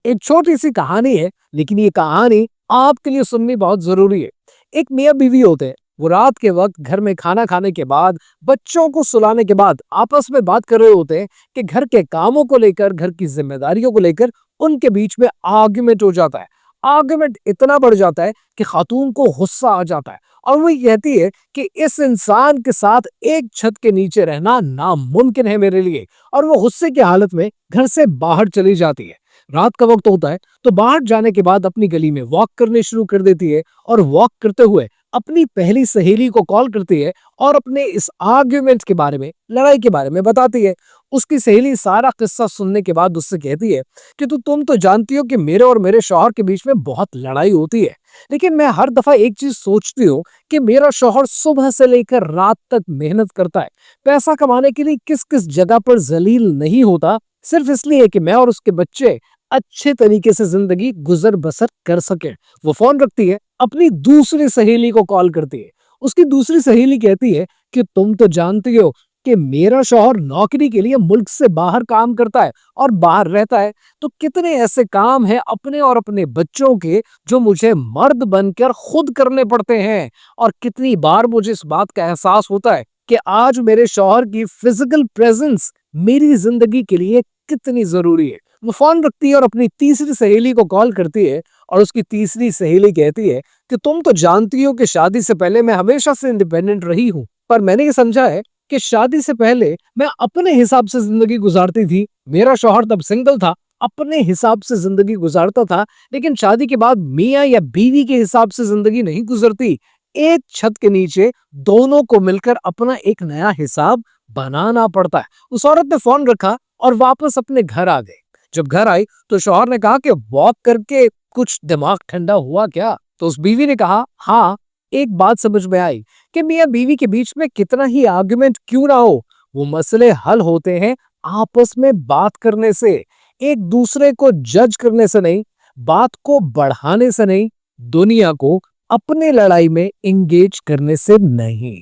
एक छोटी-सी कहानी है, लेकिन ये कहानी आपके लिए सुननी बहुत ज़रूरी है। एक मियाँ-बीवी होते हैं, वो रात के वक़्त घर में खाना खाने के बाद, बच्चों को सुलाने के बाद आपस में बात कर रहे होते हैं कि घर के कामों को लेकर, घर की ज़िम्मेदारियों को लेकर उनके बीच में आर्गुमेंट हो जाता है। आर्गुमेंट इतना बढ़ जाता है कि खातून को गुस्सा आ जाता है और वो ये कहती है कि इस इंसान के साथ एक छत के नीचे रहना नामुमकिन है मेरे लिए, और वो गुस्से की हालत में घर से बाहर चली जाती है। रात का वक्त होता है तो बाहर जाने के बाद अपनी गली में वॉक करने शुरू कर देती है और वॉक करते हुए अपनी पहली सहेली को कॉल करती है और अपने इस आर्ग्यूमेंट के बारे में, लड़ाई के बारे में बताती है। उसकी सहेली सारा किस्सा सुनने के बाद उससे कहती है कि तुम तो जानती हो कि मेरे और मेरे शौहर के बीच में बहुत लड़ाई होती है, लेकिन मैं हर दफा एक चीज सोचती हूँ कि मेरा शौहर सुबह से लेकर रात तक मेहनत करता है, पैसा कमाने के लिए किस किस जगह पर जलील नहीं होता, सिर्फ इसलिए कि मैं और उसके बच्चे अच्छे तरीके से जिंदगी गुजर बसर कर सके। वो फोन रखती है, अपनी दूसरी सहेली को कॉल करती है। उसकी दूसरी सहेली कहती है कि तुम तो जानती हो कि मेरा शौहर नौकरी के लिए मुल्क से बाहर काम करता है और बाहर रहता है, तो कितने ऐसे काम हैं अपने और अपने बच्चों के जो मुझे मर्द बनकर खुद करने पड़ते हैं, और कितनी बार मुझे इस बात का एहसास होता है कि आज मेरे शौहर की फिजिकल प्रेजेंस मेरी जिंदगी के लिए कितनी जरूरी है। वो फोन रखती है और अपनी तीसरी सहेली को कॉल करती है और उसकी तीसरी सहेली कहती है कि तुम तो जानती हो कि शादी से पहले मैं हमेशा से इंडिपेंडेंट रही हूँ, पर मैंने ये समझा है कि शादी से पहले मैं अपने हिसाब से जिंदगी गुजारती थी। मेरा शौहर तब सिंगल था, अपने हिसाब से जिंदगी गुजारता था, लेकिन शादी के बाद मियाँ या बीवी के हिसाब से जिंदगी नहीं गुजरती। एक छत के नीचे दोनों को मिलकर अपना एक नया हिसाब बनाना पड़ता है। उस औरत ने फोन रखा और वापस अपने घर आ गई। जब घर आई तो शौहर ने कहा कि वॉक करके कुछ दिमाग ठंडा हुआ क्या? तो उस बीवी ने कहा, हाँ, एक बात समझ में आई कि मियाँ बीवी के बीच में कितना ही आर्गुमेंट क्यों ना हो, वो मसले हल होते हैं आपस में बात करने से, एक दूसरे को जज करने से नहीं, बात को बढ़ाने से नहीं, दुनिया को अपने लड़ाई में एंगेज करने से नहीं।